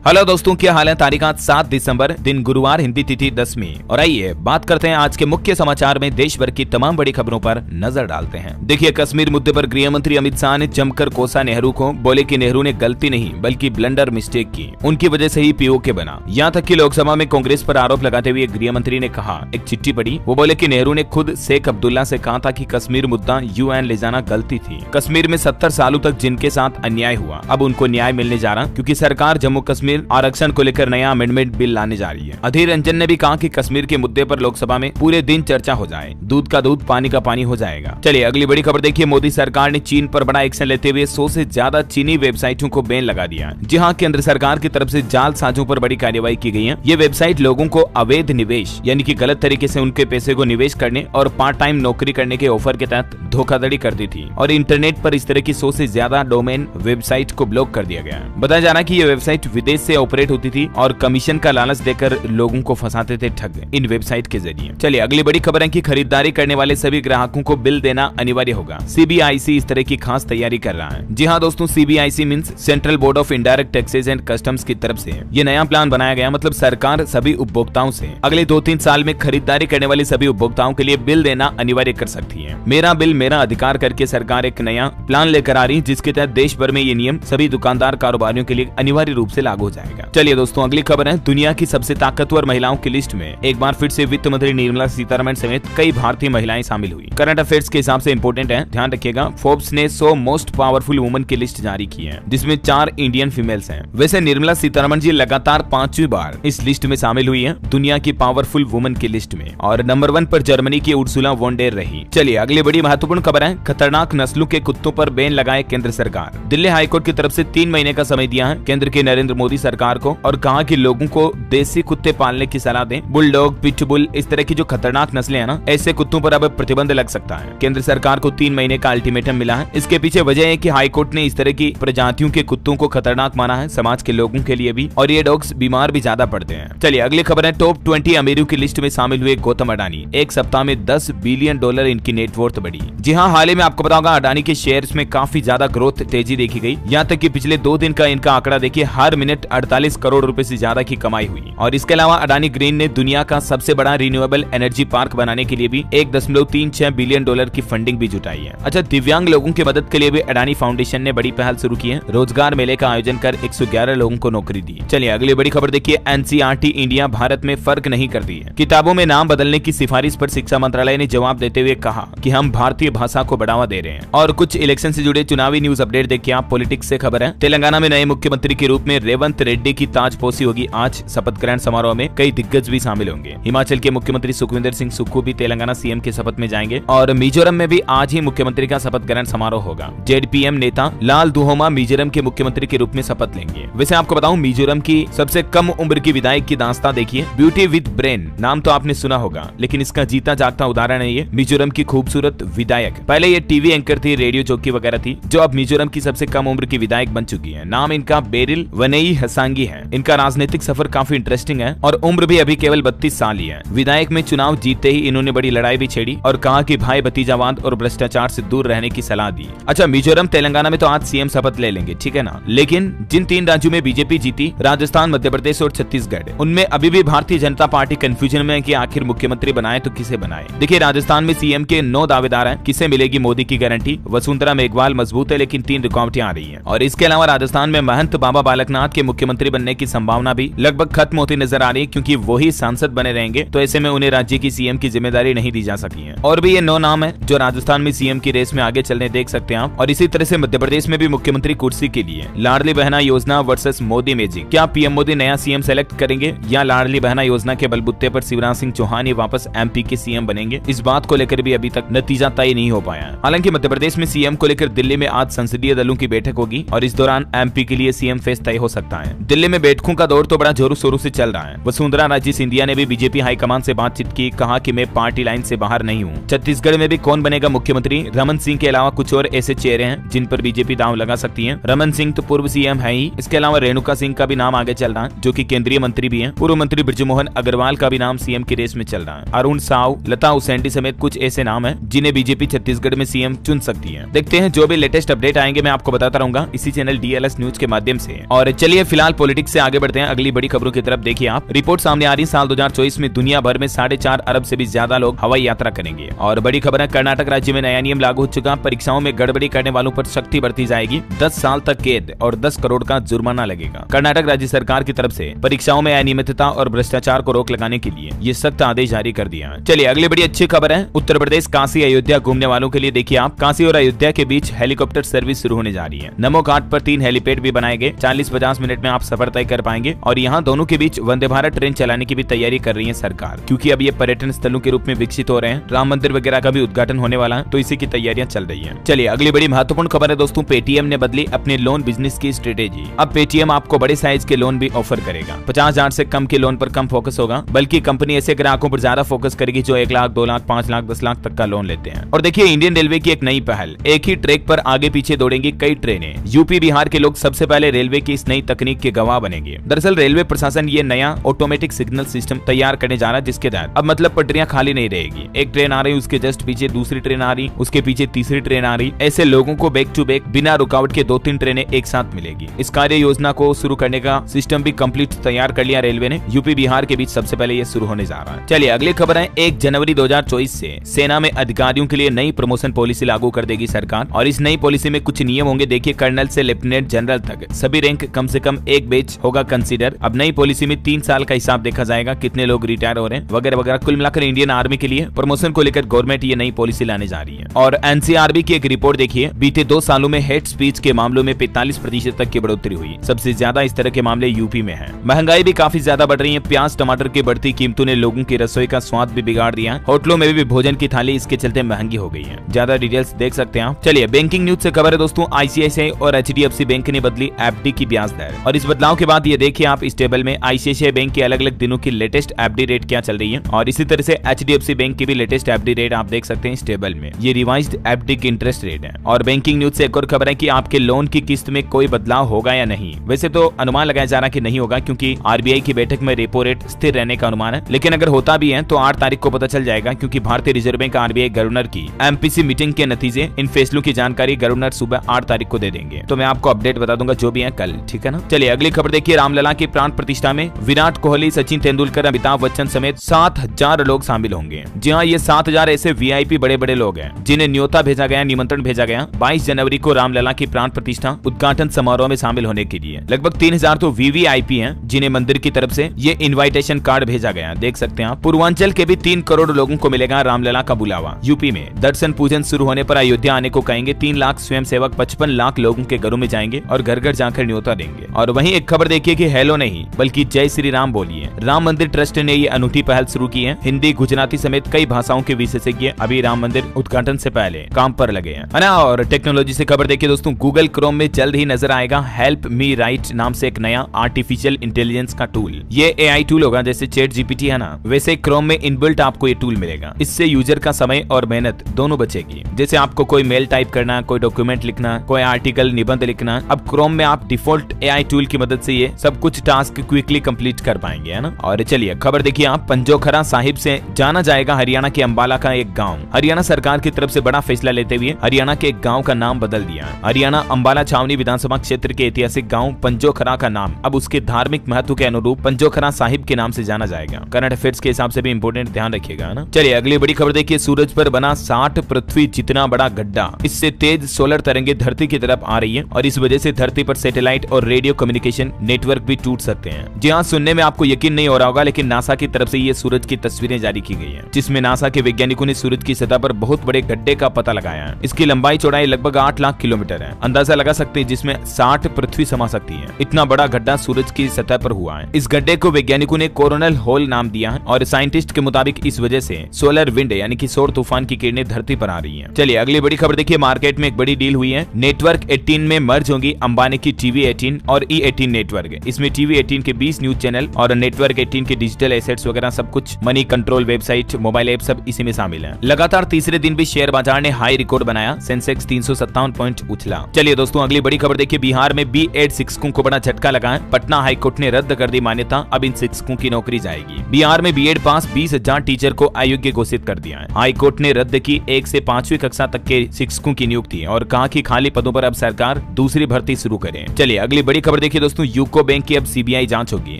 Hello दोस्तों, क्या हाल है। तारीख आज 7 दिसंबर, दिन गुरुवार, हिंदी तिथि 10वीं। और आइए बात करते हैं आज के मुख्य समाचार में देश भर की तमाम बड़ी खबरों पर नजर डालते हैं। देखिए, कश्मीर मुद्दे पर गृह मंत्री अमित शाह ने जमकर कोसा नेहरू को, बोले कि नेहरू ने गलती नहीं बल्कि ब्लंडर मिस्टेक की, उनकी वजह से ही पीओके बना। यहाँ तक कि लोकसभा में कांग्रेस पर आरोप लगाते हुए गृह मंत्री ने कहा, एक चिट्ठी पढ़ी, वो बोले कि नेहरू ने खुद शेख अब्दुल्ला से कहा था कि कश्मीर मुद्दा यूएन ले जाना गलती थी। कश्मीर में 70 सालों तक जिनके साथ अन्याय हुआ, अब उनको न्याय मिलने जा रहा, क्योंकि सरकार जम्मू कश्मीर आरक्षण को लेकर नया अमेंडमेंट बिल लाने जा रही है। अधीर रंजन ने भी कहा कि कश्मीर के मुद्दे पर लोकसभा में पूरे दिन चर्चा हो जाए, दूध का दूध पानी का पानी हो जाएगा। चलिए अगली बड़ी खबर देखिए। मोदी सरकार ने चीन पर बड़ा एक्शन लेते हुए 100 से ज्यादा चीनी वेबसाइटों को बैन लगा दिया। जी हाँ, केंद्र सरकार की तरफ से जालसाजों पर बड़ी कार्रवाई की गई है। ये वेबसाइट लोगों को अवैध निवेश यानी कि गलत तरीके से उनके पैसे को निवेश करने और पार्ट टाइम नौकरी करने के ऑफर के तहत धोखाधड़ी करती थी, और इंटरनेट पर इस तरह की 100 से ज्यादा डोमेन वेबसाइट को ब्लॉक कर दिया गया। बताया जा रहा है कि ये वेबसाइट विदेश से ऑपरेट होती थी और कमीशन का लालच देकर लोगों को फंसाते थे ठग इन वेबसाइट के जरिए। चलिए अगली बड़ी खबर है कि खरीदारी करने वाले सभी ग्राहकों को बिल देना अनिवार्य होगा। सीबीआईसी इस तरह की खास तैयारी कर रहा है। जी हाँ दोस्तों, CBIC means central board of indirect taxes and customs की तरफ से ये नया प्लान बनाया गया। मतलब सरकार सभी उपभोक्ताओं से अगले 2-3 साल में खरीदारी करने वाले सभी उपभोक्ताओं के लिए बिल देना अनिवार्य कर सकती है। मेरा बिल मेरा अधिकार करके सरकार एक नया प्लान लेकर आ रही है, जिसके तहत देश भर में ये नियम सभी दुकानदार कारोबारियों के लिए अनिवार्य रूप से लागू हो जाएगा। चलिए दोस्तों अगली खबर है। दुनिया की सबसे ताकतवर महिलाओं की लिस्ट में एक बार फिर से वित्त मंत्री निर्मला सीतारमण समेत कई भारतीय महिलाएं शामिल हुई। करंट अफेयर्स के हिसाब से इंपोर्टेंट है, ध्यान रखिएगा। फोर्ब्स ने 100 मोस्ट पावरफुल वुमन की लिस्ट जारी की है, जिसमें 4 इंडियन फीमेल्स हैं। वैसे निर्मला सीतारमण जी लगातार 5वीं बार इस लिस्ट में शामिल हुई है, दुनिया की पावरफुल वुमन की लिस्ट में, और नंबर 1 पर जर्मनी की उर्सुला वॉन डेर रही। चलिए अगली बड़ी महत्वपूर्ण खबर है। खतरनाक नस्लों के कुत्तों पर बैन लगाए केंद्र सरकार। दिल्ली हाईकोर्ट की तरफ से 3 महीने का समय दिया है केंद्र की नरेंद्र मोदी सरकार को, और कहा कि लोगों को देसी कुत्ते पालने की सलाह दें। बुलडॉग, पिटबुल, इस तरह की जो खतरनाक नस्लें हैं ना, ऐसे कुत्तों पर अब प्रतिबंध लग सकता है। केंद्र सरकार को 3 महीने का अल्टीमेटम मिला है। इसके पीछे वजह है कि हाईकोर्ट ने इस तरह की प्रजातियों के कुत्तों को खतरनाक माना है समाज के लोगों के लिए भी, और ये डॉग्स बीमार भी ज्यादा पड़ते हैं। चलिए अगली खबर है। टॉप 20 अमीरों की लिस्ट में शामिल हुए गौतम अडानी। एक सप्ताह में $10 बिलियन इनकी नेटवर्थ बढ़ी। जी हाँ, हाल ही में आपको पता होगा अडानी के शेयर्स में काफी ज्यादा ग्रोथ तेजी देखी गई। यहाँ तक कि पिछले 2 दिन का इनका आंकड़ा देखिए, हर मिनट 48 करोड़ रुपए से ज्यादा की कमाई हुई। और इसके अलावा अडानी ग्रीन ने दुनिया का सबसे बड़ा रिन्यूएबल एनर्जी पार्क बनाने के लिए भी $1.36 बिलियन की फंडिंग भी जुटाई है। अच्छा, दिव्यांग लोगों की मदद के लिए भी अडानी फाउंडेशन ने बड़ी पहल शुरू की है। रोजगार मेले का आयोजन कर 111 लोगों को नौकरी दी। चलिए अगली बड़ी खबर देखिए। एनसीईआरटी इंडिया भारत में फर्क नहीं करती है। किताबों में नाम बदलने की सिफारिश पर शिक्षा मंत्रालय ने जवाब देते हुए कहा कि हम भारतीय भाषा को बढ़ावा दे रहे हैं। और कुछ इलेक्शन से जुड़े चुनावी न्यूज अपडेट देखिए आप। पॉलिटिक्स से खबर है। तेलंगाना में नए मुख्यमंत्री के रूप में रेवंत रेड्डी की ताजपोशी होगी। आज शपथ ग्रहण समारोह में कई दिग्गज भी शामिल होंगे। हिमाचल के मुख्यमंत्री सुखविंदर सिंह सुक्खू भी तेलंगाना सीएम के शपथ में जाएंगे, और मिजोरम में भी आज ही मुख्यमंत्री का शपथ ग्रहण समारोह होगा। जेडपीएम नेता लाल दुहोमा मिजोरम के मुख्यमंत्री के रूप में शपथ लेंगे। वैसे आपको बताऊं, मिजोरम की सबसे कम उम्र की विधायक की दास्तां देखिए। ब्यूटी विद ब्रेन नाम तो आपने सुना होगा, लेकिन इसका जीता जागता उदाहरण है ये मिजोरम की खूबसूरत विधायक। पहले ये टीवी एंकर थी, रेडियो जॉकी वगैरह थी, जो अब मिजोरम की सबसे कम उम्र की विधायक बन चुकी है। नाम इनका बेरिल वनेई हसांगी है। इनका राजनीतिक सफर काफी इंटरेस्टिंग है, और उम्र भी अभी केवल 32 साल ही है। विधायक में चुनाव जीतते ही इन्होंने बड़ी लड़ाई भी छेड़ी और कहा कि भाई भतीजावाद और भ्रष्टाचार से दूर रहने की सलाह दी। अच्छा, मिजोरम तेलंगाना में तो आज सीएम शपथ ले लेंगे, ठीक है ना। लेकिन जिन 3 राज्यों में बीजेपी जीती, राजस्थान, मध्य प्रदेश और छत्तीसगढ़, उनमें अभी भी भारतीय जनता पार्टी कंफ्यूजन में है कि आखिर मुख्यमंत्री बनाए तो किसे बनाए। देखिए, राजस्थान में सीएम के 9 दावेदार हैं। किसे मिलेगी मोदी की गारंटी। वसुंधरा मेघवाल मजबूत है, लेकिन 3 रुकावटें आ रही है। और इसके अलावा राजस्थान में महंत बाबा बालकनाथ के मुख्यमंत्री बनने की संभावना भी लगभग खत्म होती नजर आ रही है, क्योंकि वही सांसद बने रहेंगे, तो ऐसे में उन्हें राज्य की सीएम की जिम्मेदारी नहीं दी जा सकती है। और भी ये 9 नाम है जो राजस्थान में सीएम की रेस में आगे चलने देख सकते हैं आप। और इसी तरह से मध्य प्रदेश में भी मुख्यमंत्री कुर्सी के लिए लाडली बहना योजना वर्सेस मोदी मैजिक। क्या पीएम मोदी नया सीएम सेलेक्ट करेंगे, या लाडली बहना योजना के बलबूते पर शिवराज सिंह चौहान ही वापस एमपी के सीएम बनेंगे? इस बात को लेकर भी अभी तक नतीजा तय नहीं हो पाया है। हालांकि मध्य प्रदेश में सीएम को लेकर दिल्ली में आज संसदीय दलों की बैठक होगी, और इस दौरान एमपी के लिए सीएम फेस तय हो सकता है। दिल्ली में बैठकों का दौर तो बड़ा जोरों शोरों से चल रहा है। वसुंधरा राजे सिंधिया ने भी बीजेपी हाईकमान से बातचीत की, कहा कि मैं पार्टी लाइन से बाहर नहीं हूं। छत्तीसगढ़ में भी कौन बनेगा मुख्यमंत्री? रमन सिंह के अलावा कुछ और ऐसे चेहरे हैं जिन पर बीजेपी दांव लगा सकती है। रमन सिंह तो पूर्व सीएम है ही। इसके अलावा रेणुका सिंह का भी नाम आगे चल रहा है, जो कि केंद्रीय मंत्री भी है। पूर्व मंत्री बृजमोहन अग्रवाल का भी नाम सीएम की रेस में चल रहा है। अरुण साव, लता उसेंडी समेत कुछ ऐसे नाम है जिन्हें बीजेपी छत्तीसगढ़ में सीएम चुन सकती है। देखते हैं, जो भी लेटेस्ट अपडेट आएंगे मैं आपको बताता रहूंगा इसी चैनल DLS न्यूज के माध्यम से। और चलिए फिलहाल पॉलिटिक्स से आगे बढ़ते हैं अगली बड़ी खबरों की तरफ। देखिए आप, रिपोर्ट सामने आ रही साल 2024 में दुनिया भर में 4.5 अरब से भी ज्यादा लोग हवाई यात्रा करेंगे। और बड़ी खबर है, कर्नाटक राज्य में नया नियम लागू हो चुका। परीक्षाओं में गड़बड़ी करने वालों पर सख्ती बरती जाएगी। 10 साल तक कैद और 10 करोड़ का जुर्माना लगेगा। कर्नाटक राज्य सरकार की तरफ से परीक्षाओं में अनियमितता और भ्रष्टाचार को रोक लगाने के लिए ये सख्त आदेश जारी कर दिया। चलिए अगली बड़ी अच्छी खबर है, उत्तर प्रदेश काशी अयोध्या घूमने वालों के लिए। देखिए आप, काशी और अयोध्या के बीच हेलीकॉप्टर सर्विस शुरू होने जा रही है। नमो घाट पर 3 हेलीपैड भी बनाए गए। 40-50 मिनट में आप सफर तय कर पाएंगे। और यहाँ दोनों के बीच वंदे भारत ट्रेन चलाने की भी तैयारी कर रही है सरकार, क्योंकि अब ये पर्यटन स्थलों के रूप में विकसित हो रहे हैं। राम मंदिर वगैरह का भी उद्घाटन होने वाला है, तो इसी की तैयारियां चल रही है। चलिए अगली बड़ी महत्वपूर्ण खबर है दोस्तों, पेटीएम ने बदली अपने लोन बिजनेस की स्ट्रेटेजी। अब पेटीएम आपको बड़े साइज के लोन भी ऑफर करेगा। 50,000 से कम के लोन पर कम फोकस होगा, बल्कि कंपनी ऐसे ग्राहकों पर ज्यादा फोकस करेगी जो 1 लाख, 2 लाख, 5 लाख, 10 लाख तक का लोन लेते हैं। और देखिए इंडियन रेलवे की एक नई पहल, एक ही ट्रैक पर आगे पीछे दौड़ेंगी कई ट्रेनें। यूपी बिहार के लोग सबसे पहले रेलवे की इस नई तकनीक के गवाह बनेंगे। दरअसल रेलवे प्रशासन ये नया ऑटोमेटिक सिग्नल सिस्टम तैयार करने जा रहा है, जिसके तहत अब मतलब पटरियां खाली नहीं रहेगी। एक ट्रेन आ रही, उसके जस्ट पीछे दूसरी ट्रेन आ रही, उसके पीछे तीसरी ट्रेन आ रही। ऐसे लोगों को बैक टू बैक बिना रुकावट के 2-3 ट्रेनें एक साथ मिलेगी। इस कार्य योजना को शुरू करने का सिस्टम भी कंप्लीट तैयार कर लिया रेलवे ने। यूपी बिहार के बीच सबसे पहले ये शुरू होने जा रहा है। चलिए अगली खबर है, 1 जनवरी 2024 से सेना में अधिकारियों के लिए नई प्रमोशन पॉलिसी लागू कर देगी सरकार। और इस नई पॉलिसी में कुछ नियम होंगे। देखिए कर्नल से लेफ्टिनेंट जनरल तक सभी रैंक कम से कम एक बैच होगा कंसीडर। अब नई पॉलिसी में 3 साल का हिसाब देखा जाएगा, कितने लोग रिटायर हो रहे हैं वगैरह वगैरह। कुल मिलाकर इंडियन आर्मी के लिए प्रमोशन को लेकर गवर्नमेंट ये नई पॉलिसी लाने जा रही है। और एनसीआरबी की एक रिपोर्ट देखिए, बीते 2 सालों में हेट स्पीच के मामलों में 45% तक की बढ़ोतरी हुई। सबसे ज्यादा इस तरह के मामले यूपी में है। महंगाई भी काफी ज्यादा बढ़ रही है। प्याज टमाटर की बढ़ती कीमतों ने लोगों की रसोई का स्वाद भी बिगाड़ दिया। होटलों में भी भोजन की थाली इसके चलते महंगी हो गई है। ज्यादा डिटेल्स देख सकते हैं आप। चलिए बैंकिंग न्यूज से खबर है दोस्तों, आईसीआईसीआई और एचडीएफसी बैंक ने बदली एफडी की ब्याज दर। और इस बदलाव के बाद ये देखिए आप, इस टेबल में आईसीआईसीआई बैंक के अलग अलग दिनों की लेटेस्ट एफडी रेट क्या चल रही है, और इसी तरह से एचडीएफसी बैंक की भी लेटेस्ट एफडी रेट आप देख सकते हैं इस टेबल में। ये रिवाइज्ड एफडी की इंटरेस्ट रेट है। और बैंकिंग न्यूज से एक और खबर है कि आपके लोन की किस्त में कोई बदलाव होगा या नहीं। वैसे तो अनुमान लगाया जा रहा है कि नहीं होगा, क्योंकि आरबीआई की बैठक में रेपो रेट स्थिर रहने का अनुमान है। लेकिन अगर होता भी है तो 8 तारीख को पता चल जाएगा, क्योंकि भारतीय रिजर्व बैंक आरबीआई गवर्नर की एमपीसी मीटिंग के नतीजे, इन फैसलों की जानकारी गवर्नर सुबह 8 तारीख को दे देंगे। तो मैं आपको अपडेट बता दूंगा जो भी है कल, ठीक है ना। चलिए अगली खबर देखिए, रामलला की प्राण प्रतिष्ठा में विराट कोहली, सचिन तेंदुलकर, अमिताभ बच्चन समेत 7,000 लोग शामिल होंगे। जी हाँ, ये 7,000 ऐसे वीआईपी बड़े बड़े लोग हैं जिन्हें न्योता भेजा गया, निमंत्रण भेजा गया 22 जनवरी को रामलला की प्राण प्रतिष्ठा उद्घाटन समारोह में शामिल होने के लिए। लगभग 3,000 तो वीवीआईपी हैं जिन्हें मंदिर की तरफ से ये इनविटेशन कार्ड भेजा गया, देख सकते हैं आप। पूर्वांचल के भी 3 करोड़ लोगों को मिलेगा रामलला का बुलावा। यूपी में दर्शन पूजन शुरू होने पर अयोध्या आने को कहेंगे 3 लाख स्वयंसेवक 55 लाख लोगों के घरों में जाएंगे और घर घर जाकर न्योता देंगे। और वहीं एक खबर देखिए कि हेलो नहीं बल्कि जय श्री राम बोलिए। राम मंदिर ट्रस्ट ने ये अनूठी पहल शुरू की है। हिंदी, गुजराती समेत कई भाषाओं के विशेषज्ञ अभी राम मंदिर उद्घाटन से पहले काम पर लगे हैं, है ना। और टेक्नोलॉजी से खबर देखिए दोस्तों, गूगल क्रोम में जल्द ही नजर आएगा हेल्प मी राइट नाम से एक नया आर्टिफिशियल इंटेलिजेंस का टूल। ये एआई टूल होगा, जैसे चैट जीपीटी है ना, वैसे क्रोम में इनबिल्ट आपको ये टूल मिलेगा। इससे यूजर का समय और मेहनत दोनों बचेगी। जैसे आपको कोई मेल टाइप करना, कोई डॉक्यूमेंट लिखना, कोई आर्टिकल निबंध लिखना, अब क्रोम में आप डिफॉल्ट एआई टूल की मदद से ये सब कुछ टास्क क्विकली कंप्लीट कर पाएंगे, है ना। और चलिए खबर देखिए आप, पंजोखरा साहिब से जाना जाएगा हरियाणा के अंबाला का एक गांव। हरियाणा सरकार की तरफ से बड़ा फैसला लेते हुए हरियाणा के एक गांव का नाम बदल दिया है। हरियाणा अंबाला छावनी विधानसभा क्षेत्र के ऐतिहासिक गांव पंजोखरा का नाम अब उसके धार्मिक महत्व के अनुरूप पंजोखरा साहिब के नाम से जाना जाएगा। करंट अफेयर्स के हिसाब से भी इंपोर्टेंट ध्यान रखिएगा, है ना। चलिए अगली बड़ी खबर देखिए, सूरज पर बना 60 पृथ्वी जितना बड़ा गड्ढा। इससे तेज सोलर तरंगे धरती की तरफ आ रही है और इस वजह से धरती पर सैटेलाइट और रेडियो कम्युनिकेशन नेटवर्क भी टूट सकते हैं। जी हाँ, सुनने में आपको यकीन नहीं हो रहा होगा, लेकिन नासा की तरफ से ये सूरज की तस्वीरें जारी की गई हैं, जिसमें नासा के वैज्ञानिकों ने सूरज की सतह पर बहुत बड़े गड्ढे का पता लगाया है। इसकी लंबाई चौड़ाई लगभग 8 लाख किलोमीटर है। अंदाजा लगा सकते हैं जिसमें 60 पृथ्वी समा सकती है। इतना बड़ा गड्ढा सूरज की सतह पर हुआ है। इस गड्ढे को वैज्ञानिकों ने कोरोनल होल नाम दिया है और साइंटिस्ट के मुताबिक इस वजह से सोलर विंड यानी कि सौर तूफान की किरणें धरती पर आ रही हैं। चलिए अगली बड़ी खबर देखिए, मार्केट में एक बड़ी डील हुई है। नेटवर्क 18 में मर्ज होंगी अंबानी की टीवी 18 और E18 नेटवर्क। इसमें टीवी 18 के 20 न्यूज चैनल और नेटवर्क 18 के डिजिटल एसेट्स वगैरह सब कुछ, money control, website, mobile app सब इसी में शामिल है। लगातार तीसरे दिन भी शेयर बाजार ने हाई रिकॉर्ड बनाया, सेंसेक्स 357 पॉइंट उछला। चलिए दोस्तों अगली बड़ी खबर देखिए, बिहार में B.Ed शिक्षकों को बड़ा झटका लगा है। पटना हाईकोर्ट ने रद्द कर दी मान्यता, अब इन शिक्षकों की नौकरी जाएगी। बिहार में B.Ed पास 20,000 टीचर को अयोग्य घोषित कर दिया है। हाईकोर्ट ने रद्द की 1 से 5वीं कक्षा तक के शिक्षकों की नियुक्ति और कहा कि खाली पदों पर अब सरकार दूसरी भर्ती शुरू करे। चलिए अगली बड़ी खबर देखिए दोस्तों, यूको बैंक की अब सीबीआई जांच होगी।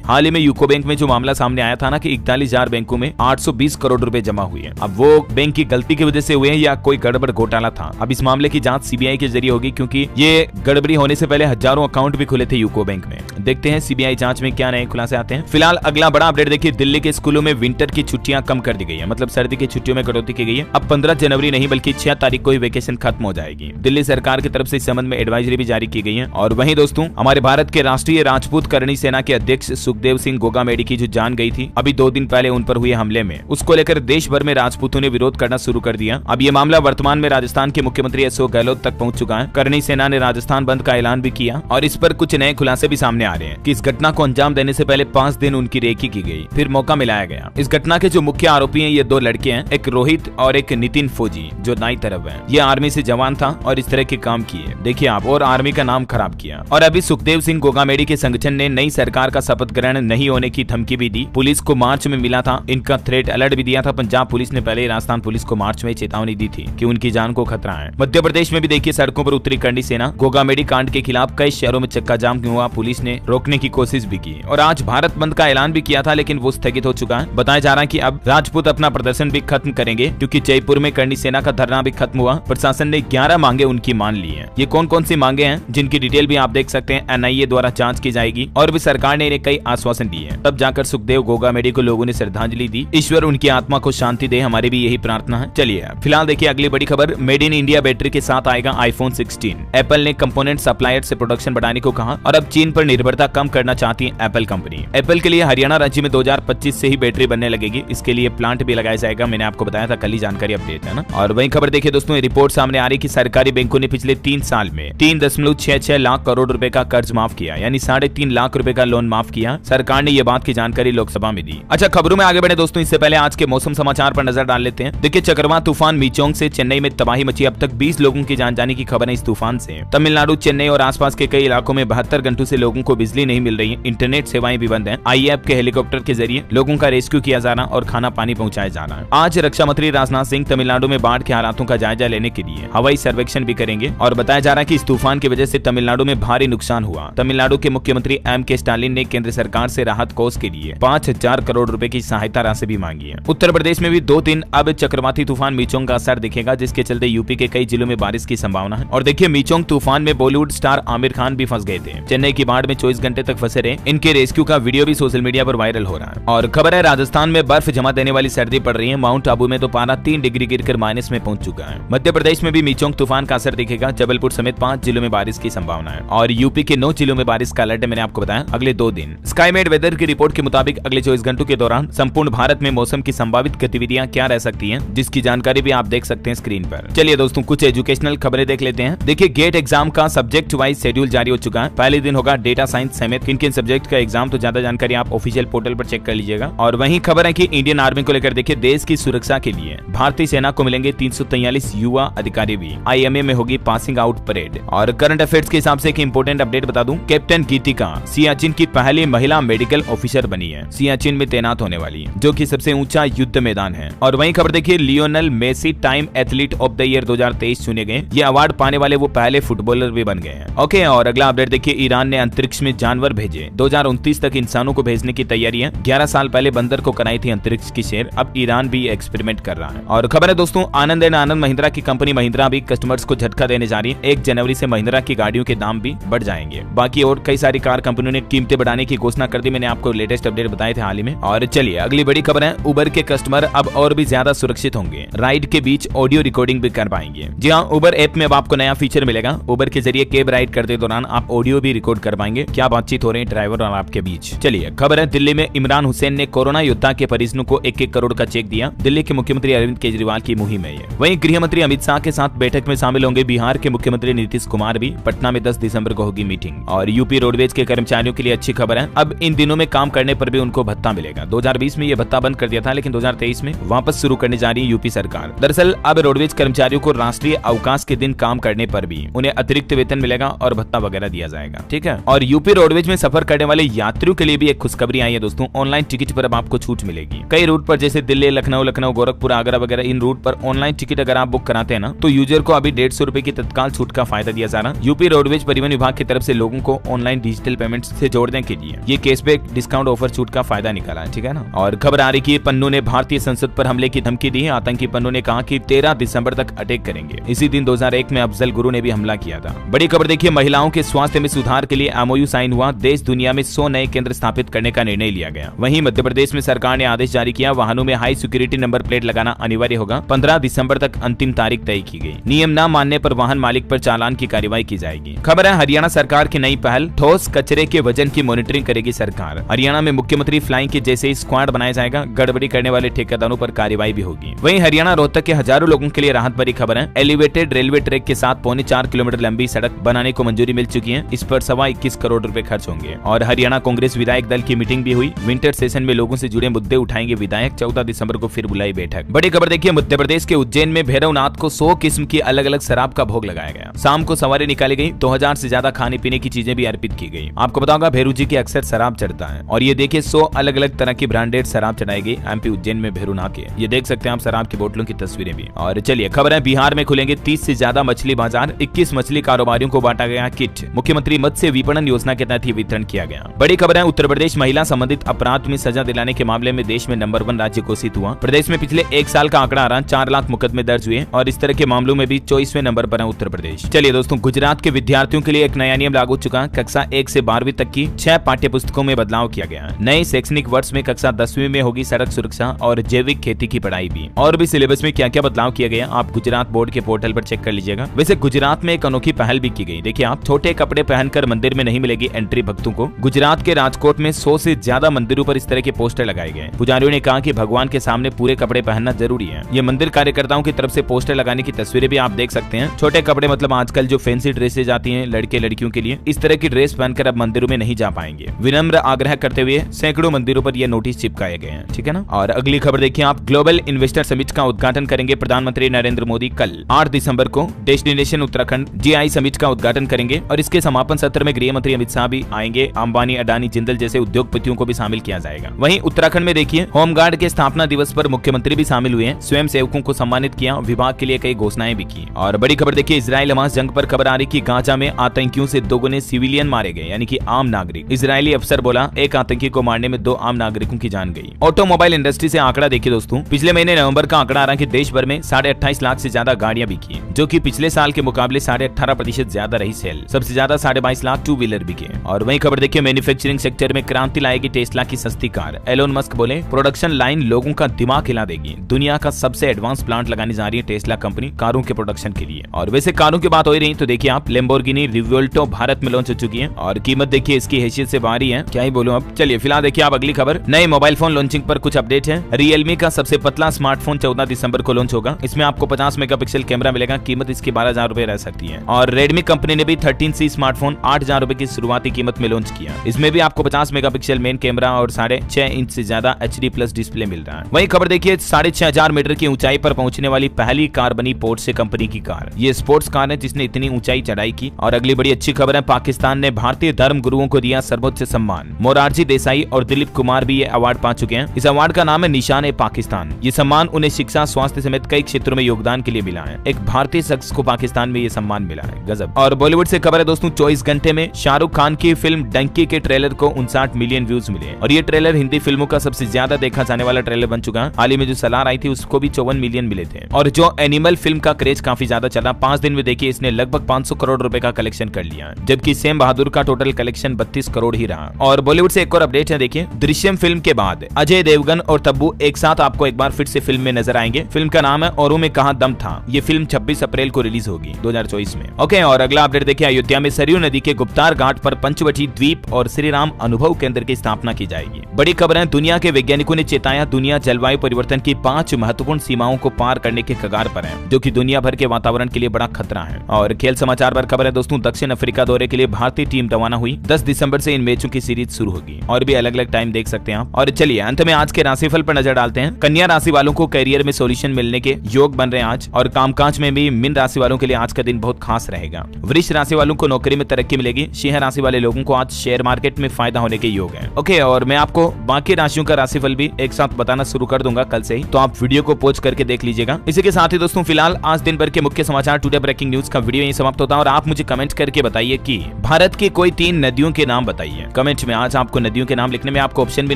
हाल ही में यूको बैंक में जो मामला सामने आया था ना कि 41,000 बैंकों में 820 करोड़ रुपए जमा हुए हैं। अब वो बैंक की गलती की वजह से हुए हैं या कोई गड़बड़ घोटाला था, अब इस मामले की जांच सीबीआई के जरिए होगी, क्योंकि ये गड़बड़ी होने से पहले हजारों अकाउंट भी खुले थे यूको बैंक में। देखते हैं सीबीआई जांच में क्या नए खुलासे आते हैं। फिलहाल अगला बड़ा अपडेट देखिए, दिल्ली के स्कूलों में विंटर की छुट्टियां कम कर दी गई है, मतलब सर्दी की छुट्टियों में कटौती की गई है। अब 15 जनवरी नहीं बल्कि 6 तारीख को ही वेकेशन खत्म हो जाएगी। दिल्ली सरकार की तरफ से इस संबंध में एडवाइजरी भी जारी की गई है। और वहीं दोस्तों, हमारे भारत के राष्ट्रीय राजपूत करणी सेना के अध्यक्ष सुखदेव सिंह गोगामेडी की जो जान गई थी अभी 2 दिन पहले उन पर हुए हमले में, उसको लेकर देश भर में राजपूतों ने विरोध करना शुरू कर दिया। अब ये मामला वर्तमान में राजस्थान के मुख्यमंत्री अशोक गहलोत तक पहुंच चुका है। करणी सेना ने राजस्थान बंद का ऐलान भी किया और इस पर कुछ नए खुलासे भी सामने आ रहे हैं कि इस घटना को अंजाम देने से पहले 5 दिन उनकी रेकी की गई, फिर मौका मिलाया गया। इस घटना के जो मुख्य आरोपी हैं ये 2 लड़के हैं, एक रोहित और एक नितिन फौजी जो दाईं तरफ है। ये आर्मी से जवान था और इस तरह के काम किए, देखिए आप, और आर्मी का नाम खराब किया। और अभी सुखदेव सिंह गोगामेडी के संगठन ने नई सरकार का शपथ ग्रहण नहीं होने की धमकी भी दी। पुलिस को मार्च में मिला था, इनका थ्रेट अलर्ट भी दिया था। पंजाब पुलिस ने पहले ही राजस्थान पुलिस को मार्च में चेतावनी दी थी कि उनकी जान को खतरा है। मध्य प्रदेश में भी देखिए सड़कों पर उतरी करणी सेना। गोगामेडी कांड के खिलाफ कई शहरों में चक्का जाम हुआ, पुलिस ने रोकने की कोशिश भी की और आज भारत बंद का ऐलान भी किया था, लेकिन वो स्थगित हो चुका है। बताया जा रहा है कि अब राजपूत अपना प्रदर्शन भी खत्म करेंगे, क्योंकि जयपुर में करणी सेना का धरना भी खत्म हुआ। प्रशासन ने 11 मांगे उनकी मान ली है। ये कौन कौन सी मांगे हैं जिनकी डिटेल भी आप देख सकते हैं, एनआईए द्वारा जांच की जाएगी और भी सरकार ने इन्हें कई आश्वासन दिए हैं। तब जाकर सुखदेव गोगामेडी को लोगों ने श्रद्धांजलि दी। ईश्वर उनकी आत्मा को शांति दे, हमारी भी यही प्रार्थना है। चलिए फिलहाल देखिए अगली बड़ी खबर, मेड इन इंडिया बैटरी के साथ आएगा आईफोन 16। एप्पल ने कंपोनेंट सप्लायर से प्रोडक्शन बढ़ाने को कहा और अब चीन पर निर्भरता कम करना चाहती है एप्पल कंपनी। एप्पल के लिए हरियाणा राज्य में 2025 से ही बैटरी बनने लगेगी, इसके लिए प्लांट भी लगाया जाएगा। मैंने आपको बताया था, कल ही जानकारी अपडेट है ना। और वही खबर देखिए दोस्तों, रिपोर्ट सामने आ रही कि सरकारी बैंकों ने पिछले 3 साल में 3.66 लाख करोड़ रुपए का कर्ज माफ किया, यानी 3.5 लाख रुपए का लोन माफ किया। सरकार ने यह बात की जानकारी लोकसभा में दी। अच्छा, खबरों में आगे बढ़े दोस्तों, इससे पहले आज के मौसम समाचार पर नजर डाल लेते हैं। देखिए, चक्रवात तूफान मीचोंग से चेन्नई में तबाही मची, अब तक 20 लोगों की जान जाने की खबर है इस तूफान से। तमिलनाडु, चेन्नई और आसपास के कई इलाकों में 72 घंटों से लोगों को बिजली नहीं मिल रही है, इंटरनेट सेवाएं भी बंद है। आईएएफ के हेलीकॉप्टर के जरिए लोगों का रेस्क्यू किया जा रहा और खाना पानी पहुंचाया जा रहा है। आज रक्षा मंत्री राजनाथ सिंह तमिलनाडु में बाढ़ के हालातों का जायजा लेने के लिए हवाई सर्वेक्षण भी करेंगे और बताया जा रहा है कि इस तूफान की वजह से तमिलनाडु में भारी नुकसान हुआ। तमिलनाडु के मुख्यमंत्री एम.के. स्टालिन ने केंद्र सरकार से राहत कोष के लिए 5,000 करोड़ रुपए की सहायता राशि भी मांगी है। उत्तर प्रदेश में भी 2 दिन अब चक्रवाती तूफान मीचोंग का असर दिखेगा, जिसके चलते यूपी के कई जिलों में बारिश की संभावना है। और देखिए, मीचोंग तूफान में बॉलीवुड स्टार आमिर खान भी फंस गए थे। चेन्नई की बाढ़ में 24 घंटे तक फंसे रहे। इनके रेस्क्यू का वीडियो भी सोशल मीडिया पर वायरल हो रहा है। और खबर है, राजस्थान में बर्फ जमा देने वाली सर्दी पड़ रही है। माउंट आबू में तो पारा 3 डिग्री गिरकर माइनस में पहुंच चुका है। मध्य प्रदेश में भी मीचोंग तूफान का असर दिखेगा। जबलपुर समेत 5 जिलों में बारिश की संभावना है और यूपी के 9 जिलों में बारिश का अलर्ट मैंने आपको बताया अगले 2 दिन। स्काईमेट वेदर की रिपोर्ट के मुताबिक अगले 24 घंटों के दौरान संपूर्ण भारत में मौसम की संभावित गतिविधियां क्या रह सकती हैं, जिसकी जानकारी भी आप देख सकते हैं स्क्रीन पर। चलिए दोस्तों, कुछ एजुकेशनल खबरें देख लेते हैं। देखिए, गेट एग्जाम का सब्जेक्ट वाइज शेड्यूल जारी हो चुका है। पहले दिन होगा डेटा साइंस समेत किन किन सब्जेक्ट का एग्जाम, तो ज्यादा जानकारी आप ऑफिशियल पोर्टल पर चेक कर लीजिएगा। और वहीं खबर है कि इंडियन आर्मी को लेकर देखिए, देश की सुरक्षा के लिए भारतीय सेना को मिलेंगे 343 युवा अधिकारी भी। आईएमए में होगी पासिंग आउट परेड। और करंट अफेयर्स के हिसाब से एक इंपोर्टेंट अपडेट बता दूं, कैप्टन गीतिका सियाचिन की पहली महिला मेडिकल ऑफिसर बनी है। सियाचिन में तैनात होने वाली, जो कि सबसे ऊंचा युद्ध मैदान है। और वहीं खबर देखिए, Lionel Messi time athlete of the year 2023 चुने गए। ये अवार्ड पाने वाले वो पहले फुटबॉलर भी बन गए हैं। ओके, और अगला अपडेट देखिए, ईरान ने अंतरिक्ष में जानवर भेजे। 2029 तक इंसानों को भेजने की तैयारी है। 11 साल पहले बंदर को कराई थी अंतरिक्ष की सैर, अब ईरान भी एक्सपेरिमेंट कर रहा है। और खबर है दोस्तों, आनंद एंड आनंद महिंद्रा की कंपनी महिंद्रा भी कस्टमर्स को झटका देने जा रही है। 1 जनवरी से महिंद्रा की गाड़ियों के दाम भी बढ़ जाएंगे। बाकी और कई सारी कार कंपनियों ने कीमतें बढ़ाने की घोषणा कर दी। मैंने आपको लेटेस्ट अपडेट बताए थे हाल ही में। और चलिए अगली बड़ी खबर है, उबर के कस्टमर अब और भी ज्यादा सुरक्षित होंगे। राइड के बीच ऑडियो रिकॉर्डिंग भी कर पाएंगे। जी हाँ, उबर ऐप में अब आपको नया फीचर मिलेगा। उबर के जरिए कैब राइड करते दौरान आप ऑडियो भी रिकॉर्ड कर पाएंगे, क्या बातचीत हो रही है ड्राइवर और आपके बीच। चलिए खबर है, दिल्ली में इमरान हुसैन ने कोरोना योद्धा के परिजनों को 1-1 करोड़ का चेक दिया। दिल्ली के मुख्यमंत्री अरविंद केजरीवाल की मुहिम है ये। वहीं गृह मंत्री अमित शाह के साथ बैठक में शामिल होंगे बिहार के मुख्यमंत्री नीतीश कुमार भी। पटना में 10 दिसंबर को होगी मीटिंग। और यूपी रोडवेज के कर्मचारियों के लिए अच्छी खबर है, अब इन दिनों में काम करने पर भी उनको भत्ता मिलेगा। 2020 में ये भत्ता बंद कर दिया था, लेकिन 2023 में वापस शुरू करने जा रही है यूपी सरकार। दरअसल अब रोडवेज कर्मचारियों को राष्ट्रीय अवकाश के दिन काम करने पर भी उन्हें अतिरिक्त वेतन मिलेगा और भत्ता वगैरह दिया जाएगा। ठीक है, और यूपी रोडवेज में सफर करने वाले यात्रियों के लिए भी एक खुशखबरी आई है दोस्तों। ऑनलाइन टिकट पर अब आपको छूट मिलेगी। कई रूट पर जैसे दिल्ली, लखनऊ, गोरखपुर, आगरा वगैरह, इन रूट पर ऑनलाइन टिकट अगर आप बुक कराते हैं ना, तो यूजर को अभी 150 रुपए की तत्काल छूट का फायदा दिया जा रहा है। यूपी रोडवेज परिवहन विभाग की तरफ से लोगों को को ऑनलाइन डिजिटल पेमेंट से जोड़ने के लिए ये कैशबैक डिस्काउंट ऑफर छूट का फायदा निकाला है, ठीक है ना। और खबर आ रही कि पन्नू ने भारतीय संसद पर हमले की धमकी दी है। आतंकी पन्नू ने कहा कि 13 दिसंबर तक अटैक करेंगे। इसी दिन 2001 में अफजल गुरु ने भी हमला किया था। बड़ी खबर देखिए, महिलाओं के स्वास्थ्य में सुधार के लिए MOU साइन हुआ। देश दुनिया में 100 नए केंद्र स्थापित करने का निर्णय लिया गया। वहीं मध्य प्रदेश में सरकार ने आदेश जारी किया, वाहनों में हाई सिक्योरिटी नंबर प्लेट लगाना अनिवार्य होगा। 15 दिसंबर तक अंतिम तारीख तय की गई। नियम न मानने पर वाहन मालिक पर चालान की कार्रवाई की जाएगी। खबर है हरियाणा सरकार की नई पहल, ठोस कचरे के वजन की मॉनिटरिंग करेगी सरकार। हरियाणा में मुख्यमंत्री फ्लाइंग के जैसे ही स्क्वाड बनाया जाएगा। गड़बड़ी करने वाले ठेकेदारों पर कार्रवाई भी होगी। वहीं हरियाणा रोहतक के हजारों लोगों के लिए राहत भरी खबर है। एलिवेटेड रेलवे ट्रैक के साथ 4.25 किलोमीटर लंबी सड़क बनाने को मंजूरी मिल चुकी है। इस पर 21.25 करोड़ रुपए खर्च होंगे। और हरियाणा कांग्रेस विधायक दल की मीटिंग भी हुई। विंटर सेशन में लोगों से जुड़े मुद्दे उठाएंगे विधायक। 14 दिसंबर को फिर बुलाई बैठक। बड़ी खबर देखिए, मध्य प्रदेश के उज्जैन में भैरवनाथ को 100 किस्म की अलग अलग शराब का भोग लगाया गया। शाम को सवारी निकाली गई। 2000 से ज्यादा खाने पीने की चीजें भी अर्पित की गई। आपको बताऊंगा भैरू जी की अक्सर शराब चढ़ता है और ये देखिए 100 अलग अलग तरह की ब्रांडेड शराब चढ़ाई गई MP उज्जैन में भैरूनाथ के। ये देख सकते हैं आप शराब की बोतलों की तस्वीरें भी। और चलिए खबर है, बिहार में खुलेंगे 30 से ज्यादा मछली बाजार। 21 मछली कारोबारियों को बांटा गया किट। मुख्यमंत्री मत्स्य विपणन योजना के तहत वितरण किया गया। बड़ी खबर है, उत्तर प्रदेश महिला संबंधित अपराध में सजा दिलाने के मामले में देश में नंबर 1 राज्य घोषित हुआ। प्रदेश में पिछले 1 साल का आंकड़ा आ रहा, 4 लाख मुकदमे दर्ज हुए और इस तरह के मामलों में भी 24वें नंबर पर है उत्तर प्रदेश। चलिए दोस्तों, गुजरात के विद्यार्थियों के लिए एक नया नियम लागू चुका। कक्षा 1 से 12वीं तक की 6 पाठ्य पुस्तकों में बदलाव किया गया। नए शैक्षणिक वर्ष में कक्षा 10वीं में होगी सड़क सुरक्षा और जैविक खेती की पढ़ाई भी। और भी सिलेबस में क्या क्या बदलाव किया गया आप गुजरात बोर्ड के पोर्टल पर चेक कर लीजिएगा। वैसे गुजरात में एक अनोखी पहल भी की गई। देखिए आप, छोटे कपड़े पहनकर मंदिर में नहीं मिलेगी एंट्री भक्तों को। गुजरात के राजकोट में 100 से ज्यादा मंदिरों पर इस तरह के पोस्टर लगाए गए। पुजारियों ने कहा कि भगवान के सामने पूरे कपड़े पहनना जरूरी है। ये मंदिर कार्यकर्ताओं की तरफ से पोस्टर लगाने की तस्वीरें भी आप देख सकते हैं। छोटे कपड़े मतलब आजकल जो फैंसी ड्रेसेज आती हैं लड़के लड़कियों के लिए, इस तरह की ड्रेस पहनकर अब मंदिरों में नहीं जा पाएंगे। विनम्र आग्रह करते हुए सैकड़ों मंदिरों पर यह नोटिस चिपकाए गए हैं, ठीक है ना। और अगली खबर देखिए आप, ग्लोबल इन्वेस्टर समिट का उद्घाटन करेंगे प्रधानमंत्री नरेंद्र मोदी। कल 8 दिसंबर को डेस्टिनेशन उत्तराखंड GI समिट का उद्घाटन करेंगे और इसके समापन सत्र में गृह मंत्री अमित शाह भी आएंगे। अंबानी, अडानी, जिंदल जैसे उद्योगपतियों को भी शामिल किया जाएगा। वहीं उत्तराखंड में देखिए, होमगार्ड के स्थापना दिवस पर मुख्यमंत्री भी शामिल हुए हैं। स्वयं सेवकों को सम्मानित किया, विभाग के लिए कई घोषणाएं भी की। और बड़ी खबर देखिए, इजराइल हमास जंग पर खबर आ रही कि गाजा में आतंकियों से 2 गुने सिविलियन मारे गए, यानी कि आम नागरिक। इजरायली अफसर बोला, एक आतंकी को मारने में 2 आम नागरिकों की जान गई। ऑटोमोबाइल इंडस्ट्री से आंकड़ा देखिए दोस्तों, पिछले महीने नवंबर का आंकड़ा आ रहा है कि देश भर में 28.5 लाख से ज्यादा गाड़ियां बिकी, जो कि पिछले साल के मुकाबले 18.5% ज्यादा रही सेल। सबसे ज्यादा 22.5 लाख 2 व्हीलर बिके। और वही खबर देखिए, मैन्युफैक्चरिंग सेक्टर में क्रांति लाएगी टेस्ला की सस्ती कार। एलोन मस्क बोले, प्रोडक्शन लाइन लोगों का दिमाग हिला देगी। दुनिया का सबसे एडवांस प्लांट लगाने जा रही है टेस्ला कंपनी कारों के प्रोडक्शन के लिए। और वैसे कारों की बात हो रही तो देखिए आप, लैम्बोर्गिनी रिवोल्टो भारत में लॉन्च हो चुकी है और कीमत देखिए इसकी हैसियत से बाहर ही है, क्या ही बोलूं अब। चलिए फिलहाल देखिए आप अगली खबर, नए मोबाइल फोन लॉन्चिंग पर कुछ अपडेट है। रियलमी का सबसे पतला स्मार्टफोन 14 दिसंबर को लॉन्च होगा। इसमें आपको 50 मेगापिक्सल कैमरा मिलेगा। कीमत इसकी 12,000 रुपए रह सकती है। और रेडमी कंपनी ने भी 13C स्मार्टफोन 8,000 रुपए की शुरुआती कीमत में लॉन्च किया। इसमें भी आपको 50 मेगापिक्सल मेन कैमरा और 6.5 इंच से ज्यादा HD+ डिस्प्ले मिल रहा है। वही खबर देखिए, 6,500 मीटर की ऊंचाई पर पहुंचने वाली पहली कार बनी पोर्शे कंपनी की कार। ये स्पोर्ट्स कार है जिसने इतनी ऊंचाई चढ़ाई की। और अगली बड़ी अच्छी खबर है, पाकिस्तान ने भारतीय धर्म गुरुओं को दिया सर्वोच्च सम्मान। मोरारजी देसाई और दिलीप कुमार भी ये अवार्ड पा चुके हैं। इस अवार्ड का नाम है निशान-ए-पाकिस्तान। ये सम्मान उन्हें शिक्षा, स्वास्थ्य समेत कई क्षेत्रों में योगदान के लिए मिला है। एक भारतीय शख्स को पाकिस्तान में ये सम्मान मिला है, गजब। और बॉलीवुड से खबर है दोस्तों, 24 घंटे में शाहरुख खान की फिल्म डंकी के ट्रेलर को 59 मिलियन व्यूज मिले। और ये ट्रेलर हिंदी फिल्मों का सबसे ज्यादा देखा जाने वाला ट्रेलर बन चुका है। हाल ही में जो सलार आई थी उसको भी 54 मिलियन मिले थे। और जो एनिमल फिल्म का क्रेज काफी ज्यादा चला, 5 दिन में देखिए इसने लगभग 500 करोड़ रुपए का कलेक्शन कर लिया, जबकि सेम बहादुर का टोटल कलेक्शन 32 करोड़ ही रहा। और बॉलीवुड से एक और अपडेट है, देखिए दृश्यम फिल्म के बाद अजय देवगन और तब्बू एक साथ आपको एक बार फिर से फिल्म में नजर आएंगे। फिल्म का नाम है औरों में कहां दम था। ये फिल्म 26 अप्रैल को रिलीज होगी 2024 में। ओके, और अगला अपडेट देखिए, अयोध्या में सरयू नदी के गुप्तार घाट पर पंचवटी द्वीप और श्री राम अनुभव केंद्र की स्थापना की जाएगी। बड़ी खबर है, दुनिया के वैज्ञानिकों ने चेताया, दुनिया जलवायु परिवर्तन की 5 महत्वपूर्ण सीमाओं को पार करने के कगार पर है, जो कि दुनिया भर के वातावरण के लिए बड़ा खतरा है। और खेल समाचार पर खबर है दोस्तों, दक्षिण अफ्रीका दौरे के लिए भारतीय टीम रवाना हुई। 10 दिसंबर से इन मैचों की सीरीज शुरू होगी और भी अलग अलग टाइम देख सकते हैं आप। और चलिए अंत में आज के राशिफल पर नजर डालते हैं। कन्या राशि वालों को करियर में सॉल्यूशन मिलने के योग बन रहे हैं आज, और कामकाज में भी मीन राशि वालों के लिए आज का दिन बहुत खास रहेगा। वृष राशि वालों को नौकरी में तरक्की मिलेगी। सिंह राशि वाले लोगों को आज शेयर मार्केट में फायदा होने के योग है। ओके, और मैं आपको बाकी राशियों का राशिफल भी एक साथ बताना शुरू कर दूंगा कल से ही, तो आप वीडियो को पॉज करके देख लीजिएगा। इसी के साथ ही दोस्तों फिलहाल आज दिन भर के मुख्य समाचार टुडे ब्रेकिंग न्यूज का वीडियो यहीं समाप्त होता है। और आप मुझे कमेंट करके बताइए कि भारत की कोई 3 नदियों के नाम बताइए कमेंट में। आज आपको नदियों के नाम लिखने में आपको ऑप्शन भी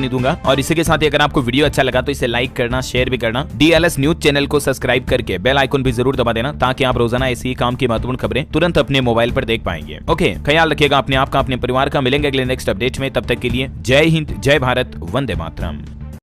नहीं दूंगा। और इसी के साथ ही अगर आपको वीडियो अच्छा लगा तो इसे लाइक करना, शेयर भी करना, DLS न्यूज चैनल को सब्सक्राइब करके बेल आइकन भी जरूर दबा देना, ताकि आप रोजाना ऐसी काम की महत्वपूर्ण खबरें तुरंत अपने मोबाइल पर देख पाएंगे। ओके, ख्याल रखिएगा अपने आप का, अपने परिवार का। मिलेंगे अगले नेक्स्ट अपडेट में, तब तक के लिए जय हिंद, जय भारत, वंदे मातरम।